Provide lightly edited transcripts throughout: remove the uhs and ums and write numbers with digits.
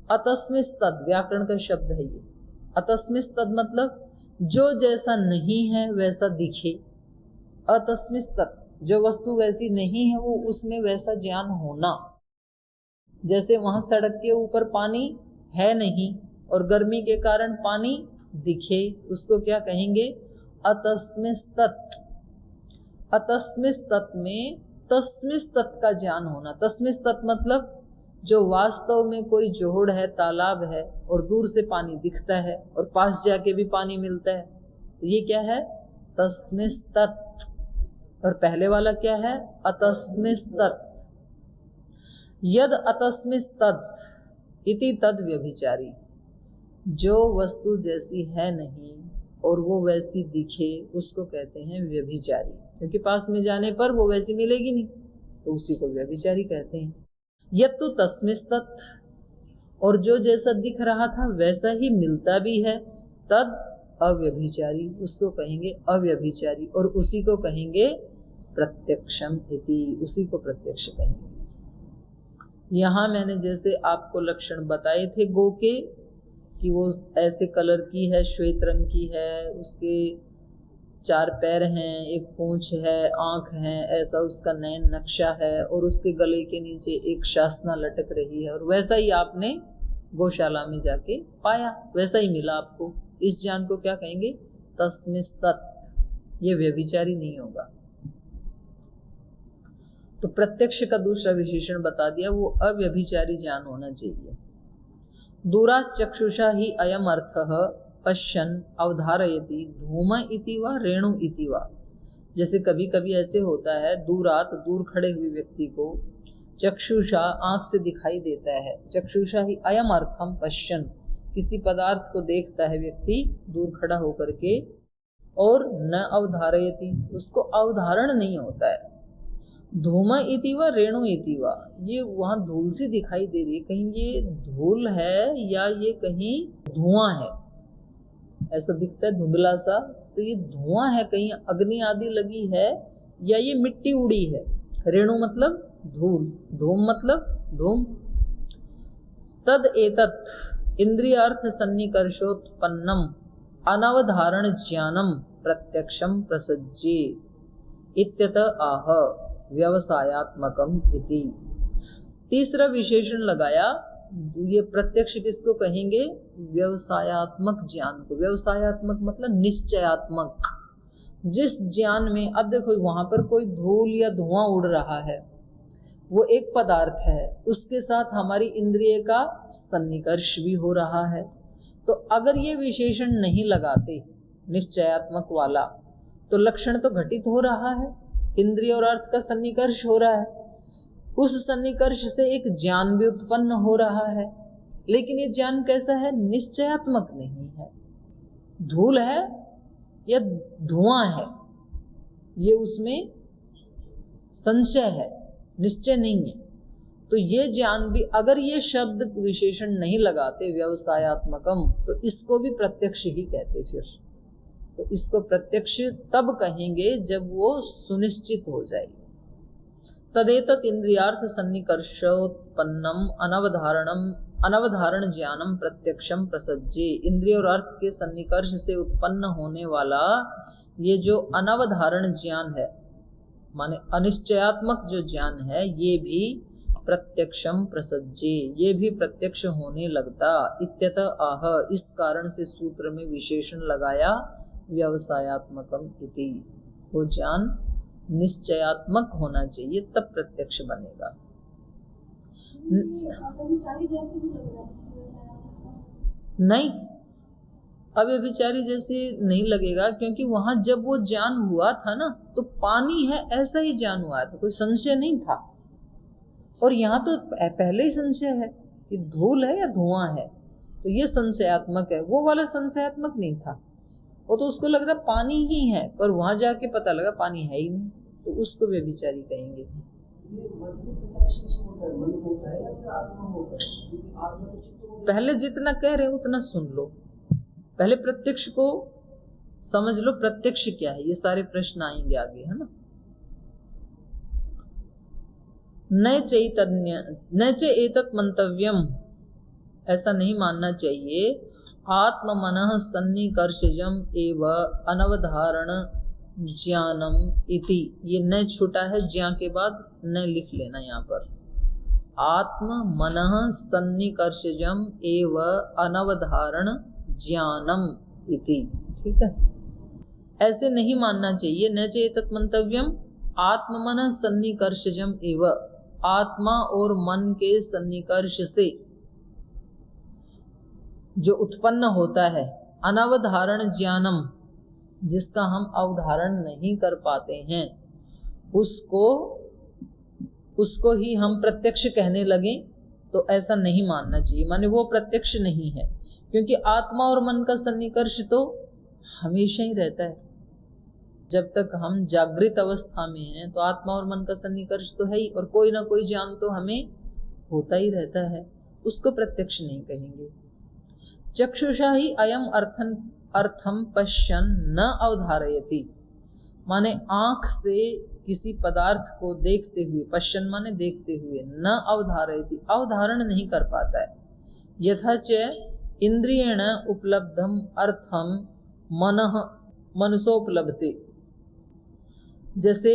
अतस्मिस्तद व्याकरण का शब्द है ये। अतस्मिस्तद मतलब जो जैसा नहीं है वैसा दिखे। अतस्मिस्तद जो वस्तु वैसी नहीं है वो उसमें वैसा ज्ञान होना। जैसे वहां सड़क के ऊपर पानी है नहीं और गर्मी के कारण पानी दिखे, उसको क्या कहेंगे? अतस्मिस्तत्। अतस्मिस्तत् में तस्मिस्तत् का ज्ञान होना। तस्मिस्तत् मतलब जो वास्तव में कोई जोड़ है, तालाब है और दूर से पानी दिखता है और पास जाके भी पानी मिलता है, तो ये क्या है? तस्मिस्तत्। और पहले वाला क्या है? अतस्मिस्तत्। यद अतस्मिस्तत् इति तद व्यभिचारी। जो वस्तु जैसी है नहीं और वो वैसी दिखे उसको कहते हैं व्यभिचारी, क्योंकि पास में जाने पर वो वैसी मिलेगी नहीं, तो उसी को व्यभिचारी कहते हैं। यत्तु तस्मिस्तत्, और जो जैसा दिख रहा था वैसा ही मिलता भी है, तद अव्यभिचारी, उसको कहेंगे अव्यभिचारी, और उसी को कहेंगे प्रत्यक्षम इति, उसी को प्रत्यक्ष कहेंगे। यहाँ मैंने जैसे आपको लक्षण बताए थे गो के, कि वो ऐसे कलर की है, श्वेत रंग की है, उसके 4 पैर हैं, एक पूंछ है, आंख है, ऐसा उसका नयन नक्शा है और उसके गले के नीचे एक शासना लटक रही है, और वैसा ही आपने गौशाला में जाके पाया, वैसा ही मिला आपको। इस ज्ञान को क्या कहेंगे? तस्मिस्तत्। ये व्यभिचारी नहीं होगा। तो प्रत्यक्ष का दूसरा विशेषण बता दिया, वो अव्यभिचारी ज्ञान होना चाहिए। दूरात् चक्षुषा ही अयम अर्थः पश्यन् अवधारयति धूम इति वा रेणु इति वा। जैसे कभी कभी ऐसे होता है, दूरात दूर खड़े हुए व्यक्ति को चक्षुषा आंख से दिखाई देता है। चक्षुषा ही अयम अर्थम पश्यन्, किसी पदार्थ को देखता है व्यक्ति दूर खड़ा होकर के, और न अवधारयति, उसको अवधारण नहीं होता है। धूम इति वा रेणु इति वा, ये वहां धूल सी दिखाई दे रही है, कहीं ये धूल है या ये कहीं धुआं है, ऐसा दिखता है धुंधला सा, तो ये धुआं है, कहीं अग्नि आदि लगी है, या ये मिट्टी उड़ी है। रेणु मतलब धूल, धूम मतलब धूम। तद एतत् इंद्रियार्थ सन्निकर्षोत्पन्नम अनवधारण ज्ञानम प्रत्यक्षम प्रसज्ये इत्यतः आह व्यवसायात्मकम इति। तीसरा विशेषण लगाया, ये प्रत्यक्ष किसको कहेंगे? व्यवसायात्मक ज्ञान को। व्यवसायात्मक मतलब निश्चयात्मक। जिस ज्ञान में, अब देखो वहां पर कोई धूल या धुआं उड़ रहा है, वो एक पदार्थ है, उसके साथ हमारी इंद्रिय का सन्निकर्ष भी हो रहा है। तो अगर ये विशेषण नहीं लगाते निश्चयात्मक वाला, तो लक्षण तो घटित हो रहा है, इंद्रिय और अर्थ का सन्निकर्ष हो रहा है, उस सन्निकर्ष से एक ज्ञान भी उत्पन्न हो रहा है, लेकिन ये ज्ञान कैसा है? निश्चयात्मक नहीं है। धूल है या धुआं है, ये उसमें संशय है, निश्चय नहीं है। तो ये ज्ञान भी, अगर ये शब्द विशेषण नहीं लगाते व्यवसायात्मकम, तो इसको भी प्रत्यक्ष ही कहते। फिर तो इसको प्रत्यक्ष तब कहेंगे जब वो सुनिश्चित हो जाए। तदेतत् इंद्रियार्थ सन्निकर्षोत्पन्नम अनवधारण ज्ञानम प्रत्यक्षम प्रसज्ये। इंद्रिय और अर्थ के सन्निकर्ष से उत्पन्न होने वाला ये जो अनवधारण ज्ञान है, माने अनिश्चयात्मक जो ज्ञान है, ये भी प्रत्यक्षम प्रसज्ये, ये भी प्रत्यक्ष होने लगता। इत्यतः आह, इस कारण से सूत्र में विशेषण लगाया व्यवसायात्मकम इति। वो ज्ञान निश्चयात्मक होना चाहिए, तब प्रत्यक्ष बनेगा। नहीं, अव्यभिचारी जैसे नहीं लगेगा, क्योंकि वहां जब वो ज्ञान हुआ था ना, तो पानी है ऐसा ही ज्ञान हुआ था, कोई संशय नहीं था। और यहाँ तो पहले ही संशय है कि धूल है या धुआं है, तो ये संशयात्मक है। वो वाला संशयात्मक नहीं था, वो तो उसको लग रहा पानी ही है, पर वहां जाके पता लगा पानी है ही नहीं, तो उसको व्यभिचारी कहेंगे। पहले जितना कह रहे उतना सुन लो, पहले प्रत्यक्ष को समझ लो। प्रत्यक्ष क्या है, ये सारे प्रश्न आएंगे आगे, है ना। न च एतत् मंतव्यम ऐसा नहीं मानना चाहिए। आत्म मनः सन्निकर्षजम एव अनवधारण ज्ञानम इति, ये न छूटा है, ज्ञा के बाद न लिख लेना यहाँ पर। आत्म मनः सन्निकर्षजम एव अनवधारण ज्ञानम इति, ठीक है। ऐसे नहीं मानना चाहिए। न चेतत मंतव्यम आत्म मनः सन्निकर्षजम एव, आत्मा और मन के सन्निकर्ष से जो उत्पन्न होता है, अनवधारण ज्ञानम, जिसका हम अवधारण नहीं कर पाते हैं, उसको ही हम प्रत्यक्ष कहने लगे, तो ऐसा नहीं मानना चाहिए। माने वो प्रत्यक्ष नहीं है, क्योंकि आत्मा और मन का सन्निकर्ष तो हमेशा ही रहता है। जब तक हम जागृत अवस्था में हैं तो आत्मा और मन का सन्निकर्ष तो है ही, और कोई ना कोई ज्ञान तो हमें होता ही रहता है, उसको प्रत्यक्ष नहीं कहेंगे। चक्षुषा ही अयम अर्थम पश्यन् न अवधारयति, माने आंख से किसी पदार्थ को देखते हुए, पश्यन् माने देखते हुए, न अवधारयति अवधारण नहीं कर पाता है। यथा च इंद्रियेण उपलब्धम अर्थम मनसोपलब्धते, जैसे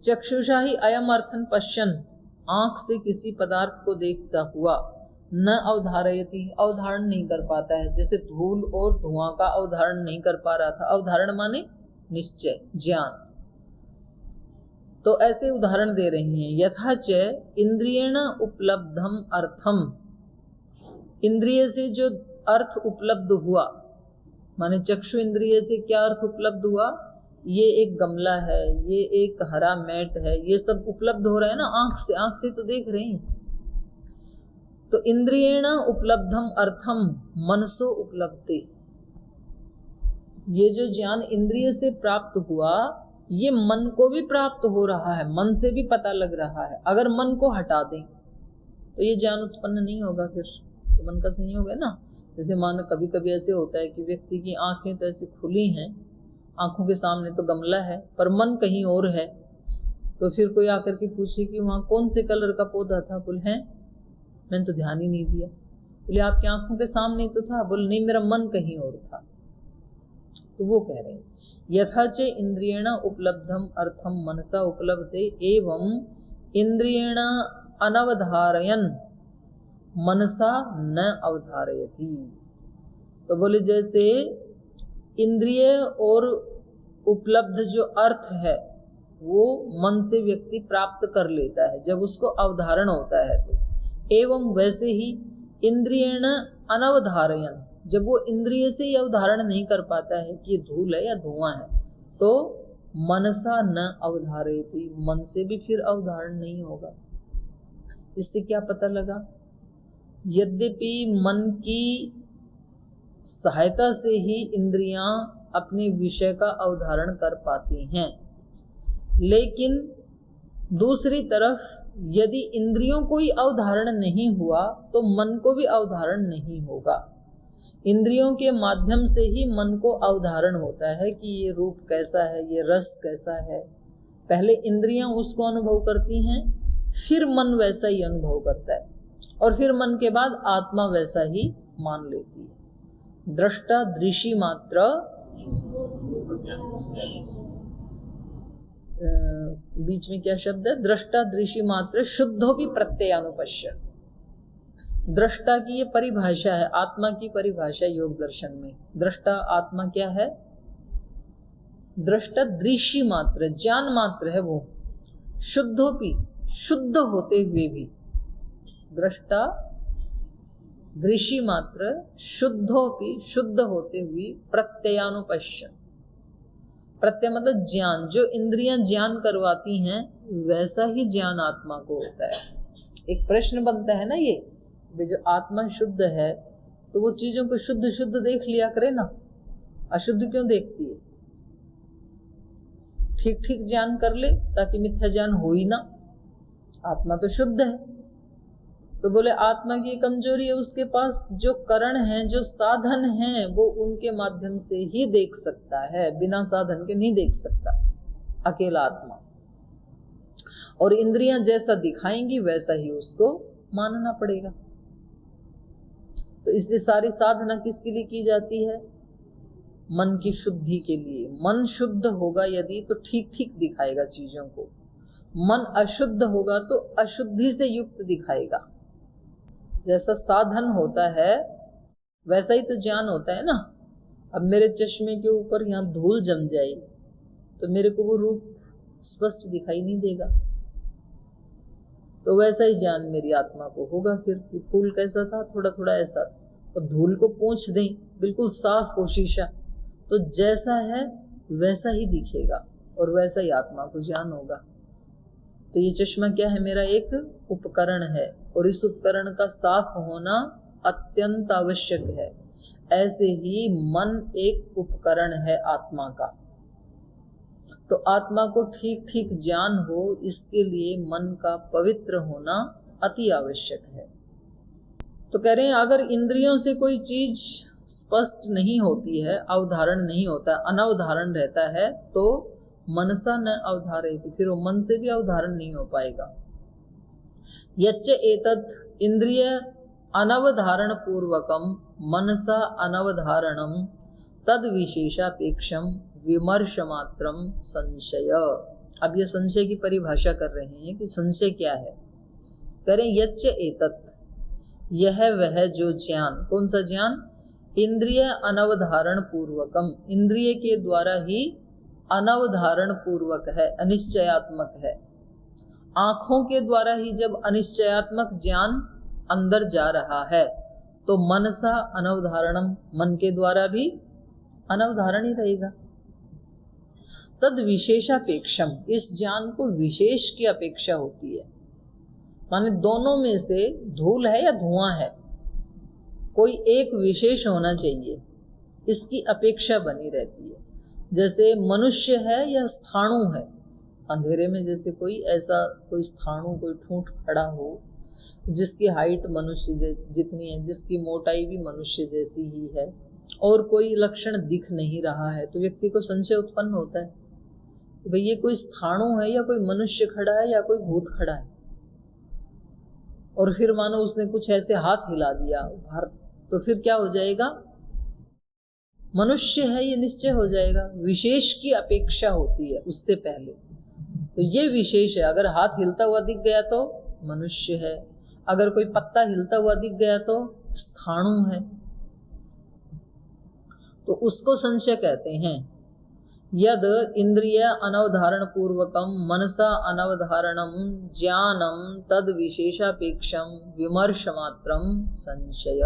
चक्षुषा ही अयम अर्थन पश्यन्, आंख से किसी पदार्थ को देखता हुआ, न अवधारयति अवधारण नहीं कर पाता है। जैसे धूल और धुआं का अवधारण नहीं कर पा रहा था, अवधारण माने निश्चय, ज्ञान। तो ऐसे उदाहरण दे रहे हैं। यथा च इंद्रियेण उपलब्धम अर्थम, इंद्रिय से जो अर्थ उपलब्ध हुआ, माने चक्षु इंद्रिय से क्या अर्थ उपलब्ध हुआ, ये एक गमला है, ये एक हरा मैट है, ये सब उपलब्ध हो रहा है ना आंख से, आंख से तो देख रहे हैं। तो इंद्रियेण उपलब्धम अर्थम मनसो उपलब्धि, ये जो ज्ञान इंद्रिय से प्राप्त हुआ, ये मन को भी प्राप्त हो रहा है, मन से भी पता लग रहा है। अगर मन को हटा दें तो ये ज्ञान उत्पन्न नहीं होगा, फिर तो मन का संयोग है ना। जैसे मानो कभी कभी ऐसे होता है कि व्यक्ति की आंखें तो ऐसी खुली हैं, आंखों के सामने तो गमला है, पर मन कहीं और है। तो फिर कोई आकर के पूछे कि वहाँ कौन से कलर का पौधा था, बोल है मैंने तो ध्यान ही नहीं दिया। बोले आपकी आंखों के सामने तो था, बोले नहीं मेरा मन कहीं और था। तो वो कह रहे हैं यथा च इंद्रियेण उपलब्धम अर्थम मनसा उपलब्धे एवं इंद्रियेण अनवधारयन मनसा न अवधारयति। तो बोले जैसे इंद्रिय और उपलब्ध जो अर्थ है वो मन से व्यक्ति प्राप्त कर लेता है जब उसको अवधारण होता है, तो एवं वैसे ही इंद्रियेण अनवधारयन, जब वो इंद्रिय से ही अवधारण नहीं कर पाता है कि ये धूल है या धुआं है, तो मनसा न अवधारयति, मन से भी फिर अवधारण नहीं होगा। इससे क्या पता लगा, यद्यपि मन की सहायता से ही इंद्रियां अपने विषय का अवधारण कर पाती हैं, लेकिन दूसरी तरफ यदि इंद्रियों को ही अवधारण नहीं हुआ तो मन को भी अवधारण नहीं होगा। इंद्रियों के माध्यम से ही मन को अवधारण होता है कि ये रूप कैसा है, ये रस कैसा है। पहले इंद्रियां उसको अनुभव करती हैं, फिर मन वैसा ही अनुभव करता है, और फिर मन के बाद आत्मा वैसा ही मान लेती है। दृष्टा दृषि मात्र, बीच में क्या शब्द है, दृष्टा दृषि मात्र शुद्धो भी प्रत्ययानुपश्य। दृष्टा की ये परिभाषा है, आत्मा की परिभाषा योग दर्शन में। दृष्टा आत्मा क्या है, दृष्टा दृषि मात्र, ज्ञान मात्र है वो, शुद्धोपि शुद्ध होते हुए भी, दृष्टा दृषि मात्र शुद्धोपि शुद्ध होते हुए, प्रत्ययानुपश्य, प्रत्यय मतलब ज्ञान, जो इंद्रियां ज्ञान करवाती हैं वैसा ही ज्ञान आत्मा को होता है। एक प्रश्न बनता है ना ये, जो आत्मा शुद्ध है तो वो चीजों को शुद्ध शुद्ध देख लिया करे ना, अशुद्ध क्यों देखती है, ठीक ठीक ज्ञान कर ले ताकि मिथ्या ज्ञान हो ही ना। आत्मा तो शुद्ध है। तो बोले आत्मा की कमजोरी है, उसके पास जो करण है, जो साधन है, वो उनके माध्यम से ही देख सकता है, बिना साधन के नहीं देख सकता अकेला आत्मा। और इंद्रियां जैसा दिखाएंगी वैसा ही उसको मानना पड़ेगा। तो इसलिए सारी साधना किसके लिए की जाती है? मन की शुद्धि के लिए। मन शुद्ध होगा यदि तो ठीक ठीक दिखाएगा चीजों को, मन अशुद्ध होगा तो अशुद्धि से युक्त दिखाएगा। जैसा साधन होता है वैसा ही तो ज्ञान होता है ना। अब मेरे चश्मे के ऊपर यहाँ धूल जम जाए तो मेरे को वो रूप स्पष्ट दिखाई नहीं देगा। तो वैसा ही ज्ञान मेरी आत्मा को होगा फिर कि फूल कैसा था, थोड़ा थोड़ा ऐसा। और धूल को पोंछ दें, बिल्कुल साफ हो शीशा, तो जैसा है वैसा ही दिखेगा और वैसा ही आत्मा को ज्ञान होगा। तो ये चश्मा क्या है? मेरा एक उपकरण है और इस उपकरण का साफ होना अत्यंत आवश्यक है। ऐसे ही मन एक उपकरण है आत्मा का। तो आत्मा को ठीक ठीक ज्ञान हो, इसके लिए मन का पवित्र होना अति आवश्यक है। तो कह रहे हैं अगर इंद्रियों से कोई चीज स्पष्ट नहीं होती है, अवधारण नहीं होता, अनवधारण रहता है, तो मनसा न अवधारयति, फिर वो मन से भी अवधारण नहीं हो पाएगा। यच्च एतत् इंद्रिय अनवधारण पूर्वकम मनसा अनवधारणम तद विशेषापेक्षम विमर्श मात्रम संशय। अब ये संशय की परिभाषा कर रहे हैं कि संशय क्या है। करें यच्च एतत्, यह वह जो ज्ञान, कौन सा ज्ञान? इंद्रिय अनवधारण पूर्वकम, इंद्रिय के द्वारा ही अनवधारण पूर्वक है, अनिश्चयात्मक है। आंखों के द्वारा ही जब अनिश्चयात्मक ज्ञान अंदर जा रहा है तो मनसा अनवधारणम, मन के द्वारा भी अनवधारण ही रहेगा। तद विशेषापेक्षम, इस ज्ञान को विशेष की अपेक्षा होती है। माने दोनों में से धूल है या धुआं है, कोई एक विशेष होना चाहिए, इसकी अपेक्षा बनी रहती है। जैसे मनुष्य है या स्थाणु है, अंधेरे में जैसे कोई ऐसा कोई स्थाणु, कोई ठूंठ खड़ा हो जिसकी हाइट मनुष्य जितनी है, जिसकी मोटाई भी मनुष्य जैसी ही है, और कोई लक्षण दिख नहीं रहा है, तो व्यक्ति को संशय उत्पन्न होता है कि भाई ये कोई स्थाणु है या कोई मनुष्य खड़ा है या कोई भूत खड़ा है। और फिर मानो उसने कुछ ऐसे हाथ हिला दिया तो फिर क्या हो जाएगा? मनुष्य है ये निश्चय हो जाएगा। विशेष की अपेक्षा होती है उससे पहले। तो ये विशेष है, अगर हाथ हिलता हुआ दिख गया तो मनुष्य है, अगर कोई पत्ता हिलता हुआ दिख गया तो स्थाणु है, तो उसको संशय कहते हैं। यद इंद्रिय अनवधारण पूर्वकम मनसा अनवधारणम ज्ञानम तद विशेषापेक्षम विमर्श मात्रम संशय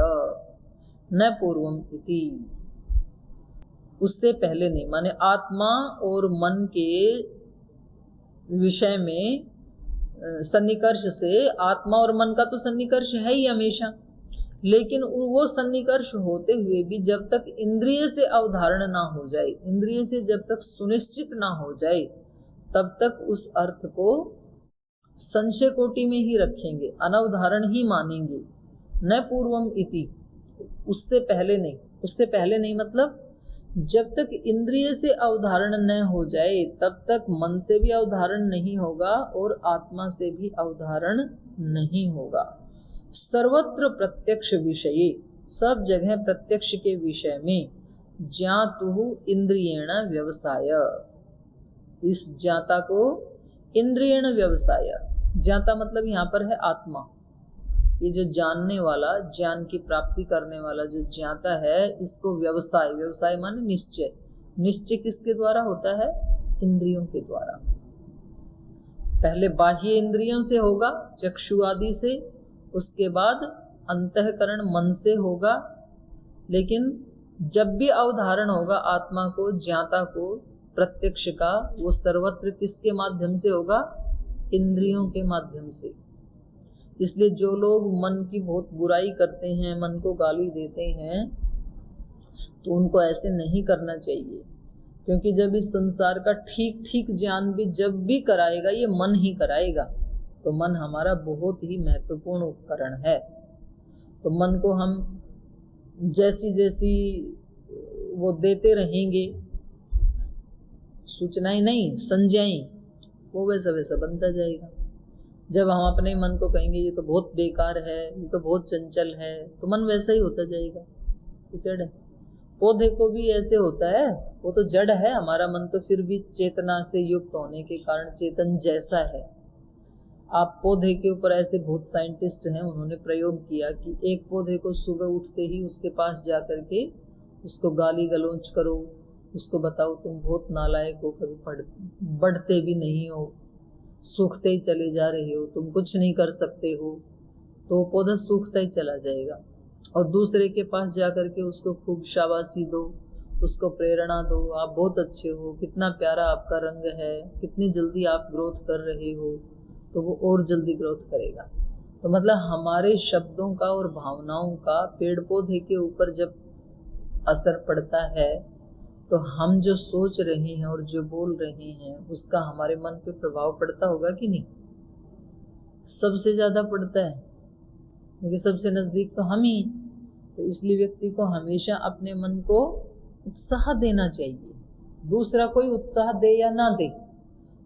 न पूर्वम इति, उससे पहले नहीं। माने आत्मा और मन के विषय में सन्निकर्ष से, आत्मा और मन का तो सन्निकर्ष है ही हमेशा, लेकिन वो सन्निकर्ष होते हुए भी जब तक इंद्रिय से अवधारण ना हो जाए, इंद्रिय से जब तक सुनिश्चित ना हो जाए, तब तक उस अर्थ को संशय कोटि में ही रखेंगे, अनवधारण ही मानेंगे। न पूर्वम इति, उससे पहले नहीं। उससे पहले नहीं मतलब जब तक इंद्रिय से अवधारण न हो जाए तब तक मन से भी अवधारण नहीं होगा और आत्मा से भी अवधारण नहीं होगा। सर्वत्र प्रत्यक्ष विषये, सब जगह प्रत्यक्ष के विषय में ज्ञातु इंद्रियेण व्यवसाय, इस ज्ञाता को इंद्रियेण व्यवसाय, ज्ञाता मतलब यहाँ पर है आत्मा, ये जो जानने वाला, ज्ञान की प्राप्ति करने वाला जो ज्ञाता है, इसको व्यवसाय, व्यवसाय माने निश्चय, निश्चय किसके द्वारा होता है? इंद्रियों के द्वारा। पहले बाह्य इंद्रियों से होगा, चक्षु आदि से, उसके बाद अंतःकरण मन से होगा, लेकिन जब भी अवधारण होगा आत्मा को, ज्ञाता को, प्रत्यक्ष का, वो सर्वत्र किसके माध्यम से होगा? इंद्रियों के माध्यम से। इसलिए जो लोग मन की बहुत बुराई करते हैं, मन को गाली देते हैं, तो उनको ऐसे नहीं करना चाहिए, क्योंकि जब इस संसार का ठीक ठीक ज्ञान भी जब भी कराएगा ये मन ही कराएगा। तो मन हमारा बहुत ही महत्वपूर्ण उपकरण है। तो मन को हम जैसी जैसी वो देते रहेंगे सूचनाएं, नहीं संज्ञाएं, वो वैसा वैसा बनता जाएगा। जब हम अपने मन को कहेंगे ये तो बहुत बेकार है, ये तो बहुत चंचल है, तो मन वैसा ही होता जाएगा, तो जड़ है। पौधे को भी ऐसे होता है, वो तो जड़ है, हमारा मन तो फिर भी चेतना से युक्त होने के कारण चेतन जैसा है। आप पौधे के ऊपर ऐसे बहुत साइंटिस्ट हैं, उन्होंने प्रयोग किया कि एक पौधे को सुबह उठते ही उसके पास जा कर के उसको गाली गलौज करो, उसको बताओ तुम बहुत नालायक हो, कभी बढ़ते भी नहीं हो, सूखते ही चले जा रहे हो, तुम कुछ नहीं कर सकते हो, तो वो पौधा सूखता ही चला जाएगा। और दूसरे के पास जा कर के उसको खूब शाबाशी दो, उसको प्रेरणा दो, आप बहुत अच्छे हो, कितना प्यारा आपका रंग है, कितनी जल्दी आप ग्रोथ कर रहे हो, तो वो और जल्दी ग्रोथ करेगा। तो मतलब हमारे शब्दों का और भावनाओं का पेड़ पौधे के ऊपर जब असर पड़ता है, तो हम जो सोच रहे हैं और जो बोल रहे हैं उसका हमारे मन पे प्रभाव पड़ता होगा कि नहीं? सबसे ज्यादा पड़ता है, क्योंकि सबसे नजदीक तो हम ही। तो इसलिए व्यक्ति को हमेशा अपने मन को उत्साह देना चाहिए। दूसरा कोई उत्साह दे या ना दे,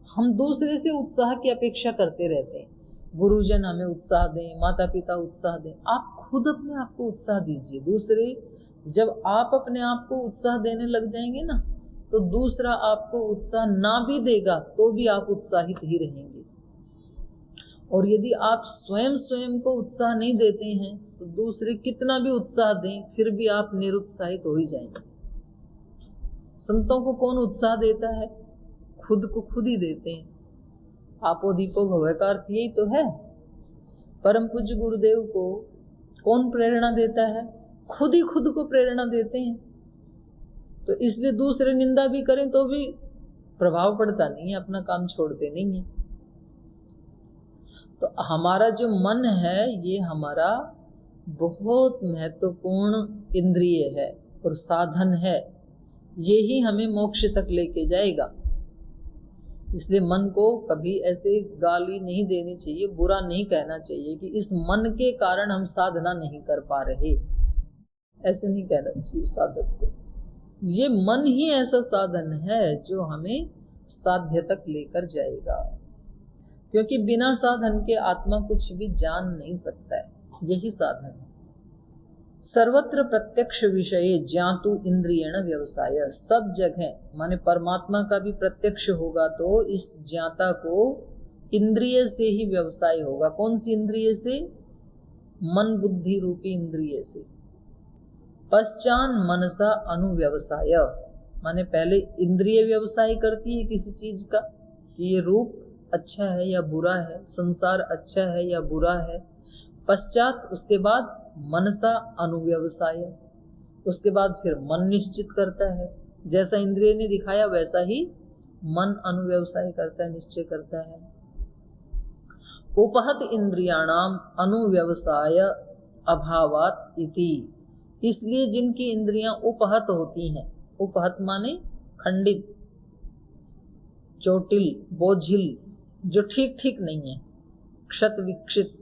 हम दूसरे से उत्साह की अपेक्षा करते रहते हैं। गुरुजन हमें उत्साह दें, माता पिता उत्साह दें, आप खुद अपने आप को उत्साह दीजिए। दूसरे, जब आप अपने आप को उत्साह देने लग जाएंगे ना, तो दूसरा आपको उत्साह ना भी देगा तो भी आप उत्साहित ही रहेंगे। और यदि आप स्वयं को उत्साह नहीं देते हैं, तो दूसरे कितना भी उत्साह दें फिर भी आप निरुत्साहित हो ही जाएंगे। संतों को कौन उत्साह देता है? खुद को खुद ही देते हैं। आपो दीपो भव का अर्थ यही तो है। परम पूज्य गुरुदेव को कौन प्रेरणा देता है? खुद ही खुद को प्रेरणा देते हैं। तो इसलिए दूसरे निंदा भी करें तो भी प्रभाव पड़ता नहीं है, अपना काम छोड़ते नहीं है। तो हमारा जो मन है ये हमारा बहुत महत्वपूर्ण इंद्रिय है और साधन है, यही हमें मोक्ष तक लेके जाएगा। इसलिए मन को कभी ऐसे गाली नहीं देनी चाहिए, बुरा नहीं कहना चाहिए कि इस मन के कारण हम साधना नहीं कर पा रहे, ऐसे नहीं कहना चाहिए साधक को। ये मन ही ऐसा साधन है जो हमें साध्य तक लेकर जाएगा, क्योंकि बिना साधन के आत्मा कुछ भी जान नहीं सकता है, यही साधन है। सर्वत्र प्रत्यक्ष विषय ज्ञातु इंद्रियण व्यवसाय, सब जगह माने परमात्मा का भी प्रत्यक्ष होगा तो इस ज्ञाता को इंद्रिय से ही व्यवसाय होगा। कौन सी इंद्रिय से? मन बुद्धि रूपी इंद्रिय से। पश्चान मनसा अनुव्यवसाय, माने पहले इंद्रिय व्यवसाय करती है किसी चीज का कि ये रूप अच्छा है या बुरा है, संसार अच्छा है या बुरा है। पश्चात उसके बाद मनसा अनुव्यवसाय, उसके बाद फिर मन निश्चित करता है। जैसा इंद्रिय ने दिखाया वैसा ही मन अनुव्यवसाय करता है, निश्चय करता है। उपहत इंद्रियाणाम अनुव्यवसाय अभावात इति, इसलिए जिनकी इंद्रियां उपहत होती हैं, उपहत माने खंडित, चोटिल, बोझिल, जो ठीक ठीक नहीं है, क्षत विक्षित,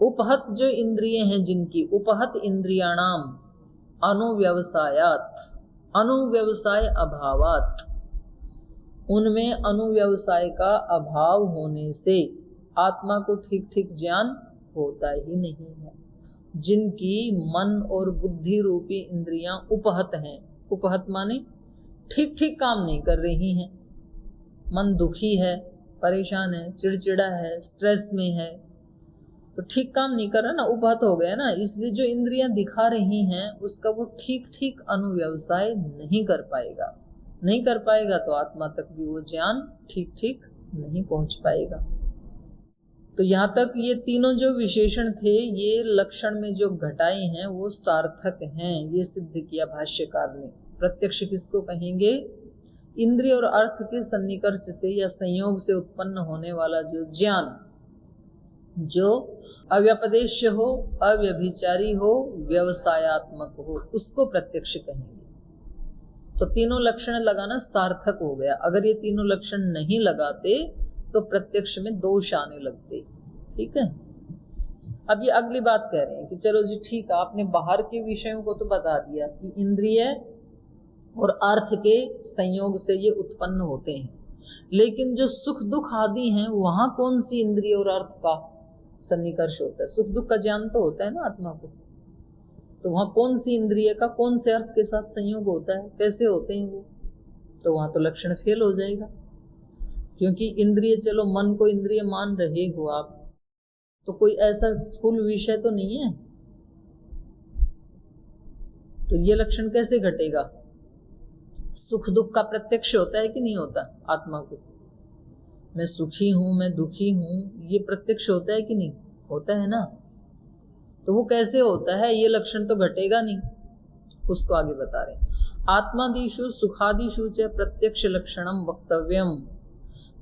उपहत जो इंद्रिय हैं जिनकी, उपहत इंद्रियाणाम अनुव्यवसायात, अनुव्यवसाय अभावात, उनमें अनुव्यवसाय का अभाव होने से आत्मा को ठीक ठीक ज्ञान होता ही नहीं है। जिनकी मन और बुद्धि रूपी इंद्रियां उपहत हैं, उपहत माने ठीक ठीक काम नहीं कर रही हैं, मन दुखी है, परेशान है, चिड़चिड़ा है, स्ट्रेस में है, तो ठीक काम नहीं कर रहा ना, उपहत हो गया ना। इसलिए जो इंद्रियां दिखा रही हैं उसका वो ठीक ठीक अनुव्यवसाय नहीं कर पाएगा, नहीं कर पाएगा तो आत्मा तक भी वो ज्ञान ठीक ठीक नहीं पहुंच पाएगा। तो यहाँ तक ये तीनों जो विशेषण थे, ये लक्षण में जो घटाए हैं वो सार्थक हैं, ये सिद्ध किया भाष्यकार ने। प्रत्यक्ष किसको कहेंगे? इंद्रिय और अर्थ के सन्निकर्ष से या संयोग से उत्पन्न होने वाला जो ज्ञान, जो अव्यपदेश्य हो, अव्यभिचारी हो, व्यवसायात्मक हो, उसको प्रत्यक्ष कहेंगे। तो तीनों लक्षण लगाना सार्थक हो गया। अगर ये तीनों लक्षण नहीं लगाते तो प्रत्यक्ष में दोष आने लगते। ठीक है, अब ये अगली बात कह रहे हैं कि चलो जी ठीक है, आपने बाहर के विषयों को तो बता दिया कि इंद्रिय और अर्थ के संयोग से ये उत्पन्न होते हैं, लेकिन जो सुख दुख आदि हैं वहां कौन सी इंद्रिय और अर्थ का सन्निकर्ष होता है? सुख दुख का ज्ञान तो होता है ना आत्मा को, तो वहां कौन सी इंद्रिय का कौन से अर्थ के साथ संयोग होता है, कैसे होते हैं वो? तो वहां तो लक्षण फेल हो जाएगा, क्योंकि इंद्रिय, चलो मन को इंद्रिय मान रहे हो आप, तो कोई ऐसा स्थूल विषय तो नहीं है, तो ये लक्षण कैसे घटेगा? सुख दुख का प्रत्यक्ष होता है कि नहीं होता आत्मा को? मैं सुखी हूं, मैं दुखी हूं, ये प्रत्यक्ष होता है कि नहीं होता है ना? तो वो कैसे होता है? ये लक्षण तो घटेगा नहीं, उसको आगे बता रहे हैं। आत्मादिषु सुखादिषु च प्रत्यक्ष लक्षणम वक्तव्यम।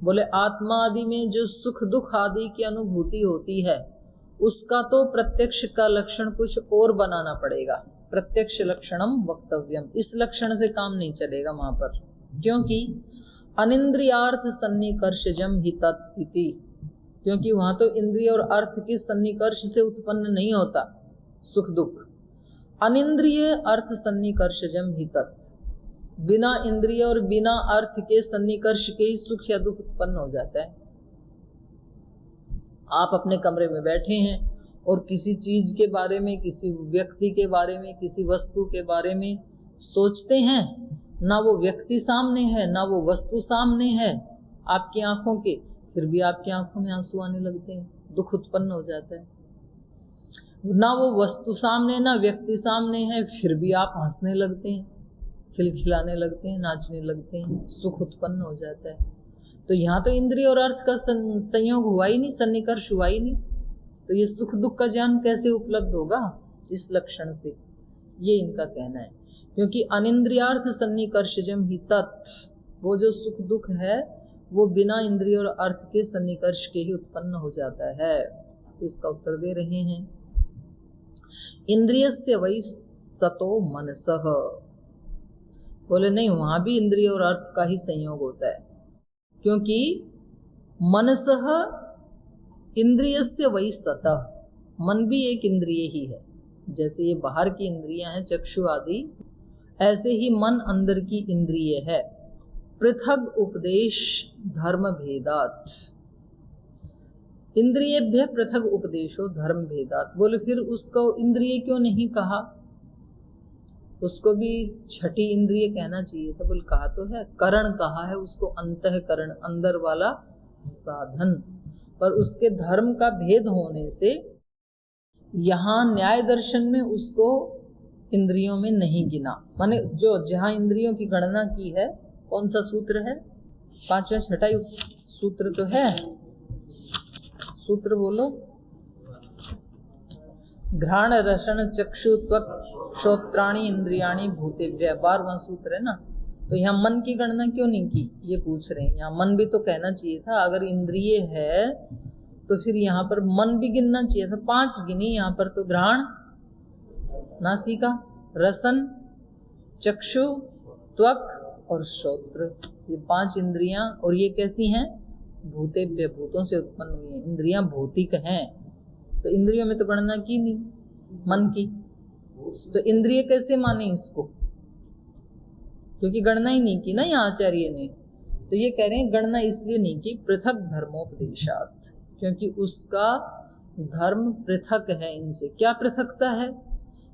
बोले आत्मा आदि में जो सुख दुख आदि की अनुभूति होती है उसका तो प्रत्यक्ष का लक्षण कुछ और बनाना पड़ेगा। प्रत्यक्ष लक्षणम वक्तव्यम, इस लक्षण से काम नहीं चलेगा वहां पर, क्योंकि अनिंद्रियार्थ सन्निकर्षजम हि तत् इति, क्योंकि वहां तो इंद्रिय और अर्थ के सन्निकर्ष से उत्पन्न नहीं होता सुख दुख। अनिंद्रिय अर्थ सन्निकर्षजम हि तत्, बिना इंद्रिय और बिना अर्थ के सन्निकर्ष के ही सुख या दुख उत्पन्न हो जाता है। आप अपने कमरे में बैठे हैं और किसी चीज के बारे में, किसी व्यक्ति के बारे में, किसी वस्तु के बारे में सोचते हैं, ना वो व्यक्ति सामने है ना वो वस्तु सामने है आपकी आंखों के, फिर भी आपकी आंखों में आंसू आने लगते हैं, दुख उत्पन्न हो जाता है। ना वो वस्तु सामने ना व्यक्ति सामने है, फिर भी आप हंसने लगते हैं, खिलखिलाने लगते हैं, नाचने लगते हैं, सुख उत्पन्न हो जाता है। तो यहाँ तो इंद्रिय और अर्थ का संयोग हुआ ही नहीं, सन्निकर्ष हुआ ही नहीं, तो ये सुख दुख का ज्ञान कैसे उपलब्ध होगा इस लक्षण से? ये इनका कहना है, क्योंकि अनिंद्रियार्थ सन्निकर्षजम हि तत्, वो जो सुख दुख है वो बिना इंद्रिय और अर्थ के सन्निकर्ष के ही उत्पन्न हो जाता है। तो इसका उत्तर दे रहे हैं, इंद्रियस्य वै सतो मनसः। बोले नहीं, वहां भी इंद्रिय और अर्थ का ही संयोग होता है, क्योंकि मनसः इंद्रियस्य वै सतः, मन भी एक इंद्रिय ही है। जैसे ये बाहर की इंद्रियां हैं चक्षु आदि, ऐसे ही मन अंदर की इंद्रिय है। पृथक उपदेश धर्म भेदात, इंद्रियेभ्य पृथक उपदेशो धर्म भेदात। बोले फिर उसको इंद्रिय क्यों नहीं कहा? उसको भी छठी इंद्रिय कहना चाहिए था। बोले कहा तो है, करण कहा है उसको, अंतःकरण, अंदर वाला साधन, पर उसके धर्म का भेद होने से यहाँ न्याय दर्शन में उसको इंद्रियों में नहीं गिना। माने जो जहाँ इंद्रियों की गणना की है, कौन सा सूत्र है? पांचवा छठा सूत्र तो है, सूत्र बोलो। घ्राण रसन चक्षु त्वक श्रोत्राणि इंद्रियाणि भूतेभ्यः, 12वां सूत्र है ना। तो यहाँ मन की गणना क्यों नहीं की, ये पूछ रहे हैं। यहाँ मन भी तो कहना चाहिए था, अगर इंद्रिय है तो फिर यहाँ पर मन भी गिनना चाहिए था। 5 गिनी यहाँ पर तो, घ्राण, नासिका, रसन, चक्षु, त्वक और श्रोत्र, ये 5 इंद्रियां। और ये कैसी हैं? भूतेभ्य, भूतों से उत्पन्न हुई हैं। इंद्रियां भौतिक हैं, तो इंद्रियों में तो गणना की नहीं मन की, तो इंद्रिय कैसे माने इसको? क्योंकि गणना ही नहीं की ना यहाँ आचार्य ने। तो ये कह रहे हैं गणना इसलिए नहीं की, पृथक धर्मोपदेशात, क्योंकि उसका धर्म पृथक है इनसे। क्या पृथकता है?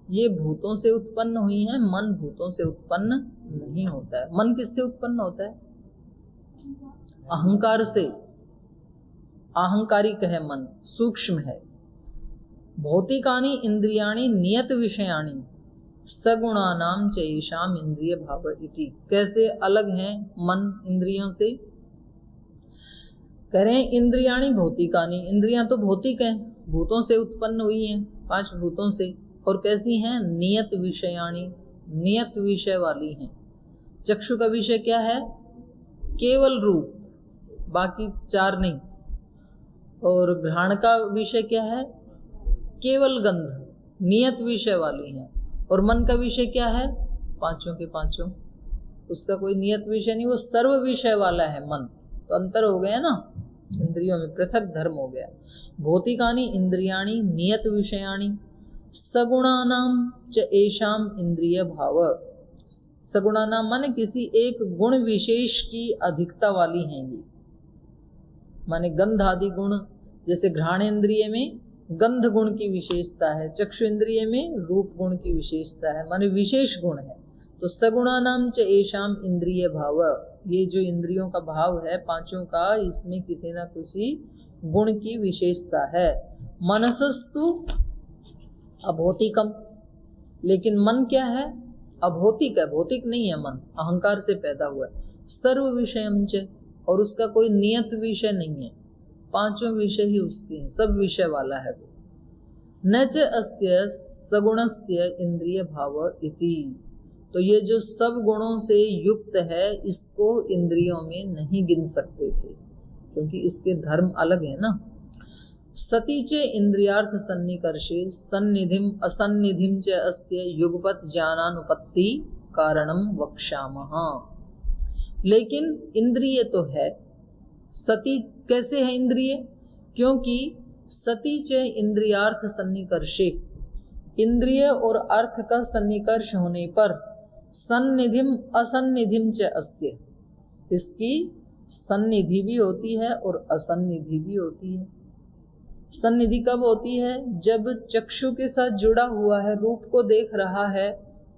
ये भूतों से उत्पन्न हुई है, मन भूतों से उत्पन्न नहीं होता है। मन किससे उत्पन्न होता है? अहंकार से। अहंकारिक है मन, सूक्ष्म है। भौतिकानि इंद्रियाणि नियत विषयाणि सगुणानाम चैषाम इंद्रिय भाव इति। कैसे अलग हैं मन इंद्रियों से? कह रहे हैं इंद्रियाणि भौतिकानि, इंद्रियां तो भौतिक हैं, भूतों से उत्पन्न हुई हैं, 5 भूतों से। और कैसी हैं? नियत विषयाणि, नियत विषय वाली हैं। चक्षु का विषय क्या है? केवल रूप, बाकी 4 नहीं। और घ्राण का विषय क्या है? केवल गंध, नियत विषय वाली हैं। और मन का विषय क्या है? 5 के 5, उसका कोई नियत विषय नहीं, वो सर्व विषय वाला है मन। तो अंतर हो गया ना, इंद्रियों में पृथक धर्म हो गया। भौतिकानि इंद्रियाणि नियत विषयाणि सगुणानाम च एषाम इंद्रिय भाव। सगुणा नाम माने किसी एक गुण विशेष की अधिकता वाली हैं ये, माने गंध आदि गुण, जैसे घ्राणेन्द्रिय में गंध गुण की विशेषता है, चक्षु इंद्रिय में रूप गुण की विशेषता है, माने विशेष गुण है। तो सगुणा नाम च एषाम इंद्रिय भाव, ये जो इंद्रियों का भाव है पांचों का, इसमें किसी न किसी गुण की विशेषता है। मनसस्तु अभौतिकम, लेकिन मन क्या है? अभौतिक है, भौतिक नहीं है मन, अहंकार से पैदा हुआ है। सर्व विषयम च, और उसका कोई नियत विषय नहीं है, पांचों विषय ही उसके हैं, सब विषय वाला है वो। न च अस्य सगुणस्य इंद्रिय भाव इति, तो ये जो सब गुणों से युक्त है इसको इंद्रियों में नहीं गिन सकते थे, क्योंकि इसके धर्म अलग है ना। सती च इंद्रियार्थ सन्निकर्षे सन्निधिम असन्निधिम च अस्य युगपत ज्ञानानुपत्ति कारणम वक्ष्यामः। लेकिन इंद्रिय तो है, सती कैसे है इंद्रिय? क्योंकि सती च इंद्रियार्थ सन्निकर्षे, इंद्रिय और अर्थ का सन्निकर्ष होने पर सन्निधिम असन्निधिम च अस्य, इसकी सन्निधि भी होती है और असन्निधि भी होती है। सन्निधि कब होती है? जब चक्षु के साथ जुड़ा हुआ है, रूप को देख रहा है,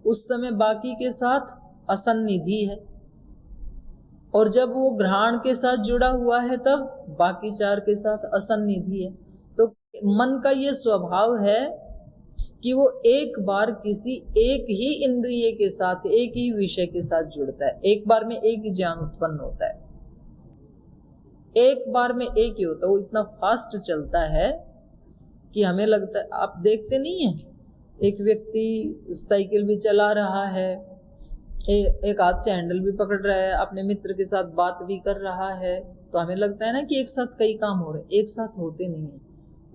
उस समय बाकी के साथ असन्निधि है, और जब वो घ्राण के साथ जुड़ा हुआ है तब बाकी चार के साथ असन्निधि है। तो मन का ये स्वभाव है कि वो एक बार किसी एक ही इंद्रिय के साथ, एक ही विषय के साथ जुड़ता है, एक बार में एक ही ज्ञान उत्पन्न होता है, एक बार में एक ही होता है। वो इतना फास्ट चलता है कि हमें लगता है, आप देखते नहीं है, एक व्यक्ति साइकिल भी चला रहा है, एक हाथ से हैंडल भी पकड़ रहा है, अपने मित्र के साथ बात भी कर रहा है, तो हमें लगता है ना कि एक साथ कई काम हो रहे हैं, एक साथ होते नहीं है।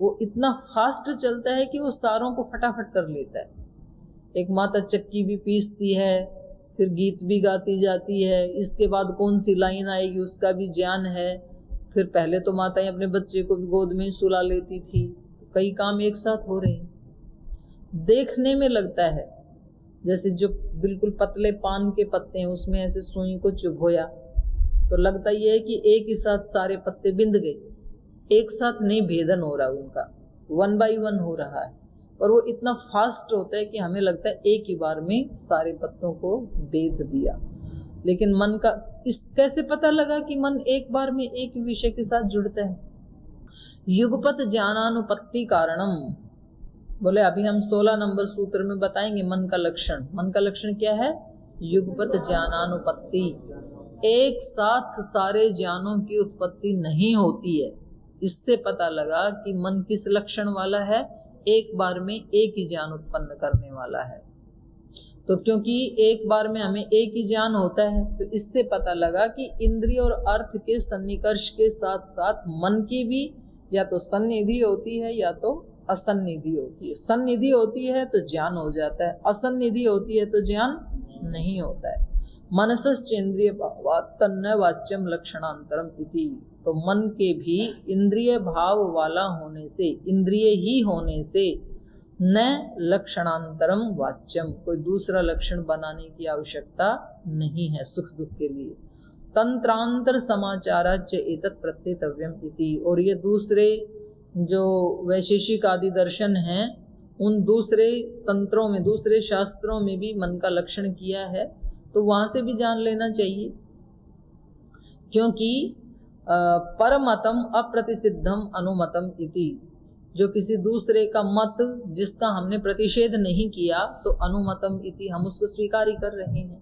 वो इतना फास्ट चलता है कि वो सारों को फटाफट कर लेता है। एक माता चक्की भी पीसती है, फिर गीत भी गाती जाती है, इसके बाद कौन सी लाइन आएगी उसका भी ज्ञान है। फिर पहले तो माताएं अपने बच्चे को भी गोद में सुला लेती थी, कई काम एक साथ हो रहे हैं। देखने में लगता है जैसे जो बिल्कुल पतले पान के पत्ते हैं उसमें ऐसे सुई को चुभोया, तो लगता ये है कि एक ही साथ सारे पत्ते बिंद गए, एक साथ नहीं भेदन हो रहा उनका, 1 by 1 हो रहा है। और वो इतना फास्ट होता है कि हमें लगता है एक ही बार में सारे पत्तों को बेध दिया। लेकिन मन का इस कैसे पता लगा कि मन एक बार में एक विषय के साथ जुड़ता है? युगपत ज्ञानानुपत्ति कारणम, बोले अभी हम 16 नंबर सूत्र में बताएंगे मन का लक्षण। मन का लक्षण क्या है? युगपत ज्ञानानुपत्ति, एक साथ सारे ज्ञानों की उत्पत्ति नहीं होती है। इससे पता लगा कि मन किस लक्षण वाला है, एक बार में एक ही ज्ञान उत्पन्न करने वाला है। तो क्योंकि एक बार में हमें एक ही ज्ञान होता है, तो इससे पता लगा कि इंद्रिय और अर्थ के सन्निकर्ष के साथ साथ मन की भी या तो सन्निधि होती है या तो असन्निधि होती है। सन्निधि होती है तो ज्ञान हो जाता है, असन्निधि होती है तो ज्ञान नहीं होता है। मनसश्चेन्द्रिय भावात् तन्न वाच्यम लक्षणांतरम इति, तो मन के भी इंद्रिय भाव वाला होने से, इंद्रिय ही होने से, न लक्षणांतरम वाच्यम, कोई दूसरा लक्षण बनाने की आवश्यकता नहीं है सुख दुख के लिए। तंत्रांतर समाचाराच एतत् प्रत्येतव्यम इति, और ये दूसरे जो वैशेषिक आदि दर्शन हैं उन दूसरे तंत्रों में, दूसरे शास्त्रों में भी मन का लक्षण किया है, तो वहां से भी जान लेना चाहिए। क्योंकि परमतम अप्रतिसिद्धम अनुमतम इति, जो किसी दूसरे का मत जिसका हमने प्रतिषेध नहीं किया तो अनुमतम इति, हम उसको स्वीकार ही कर रहे हैं।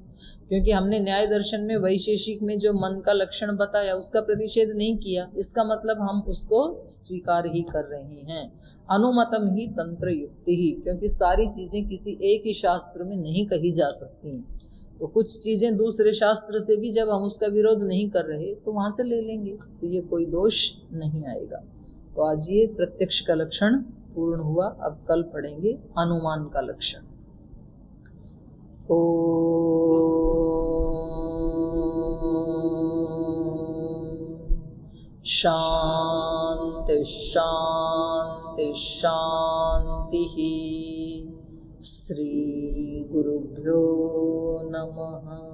क्योंकि हमने न्याय दर्शन में वैशेषिक में जो मन का लक्षण बताया उसका प्रतिषेध नहीं किया, इसका मतलब हम उसको स्वीकार ही कर रहे हैं। अनुमतम ही तंत्र युक्ति ही, क्योंकि सारी चीजें किसी एक ही शास्त्र में नहीं कही जा सकती हैं। तो कुछ चीजें दूसरे शास्त्र से भी जब हम उसका विरोध नहीं कर रहे तो वहां से ले लेंगे, तो ये कोई दोष नहीं आएगा। तो आज ये प्रत्यक्ष का लक्षण पूर्ण हुआ। अब कल पढ़ेंगे अनुमान का लक्षण। शांति शांति शांति। श्री गुरुभ्यो नमः।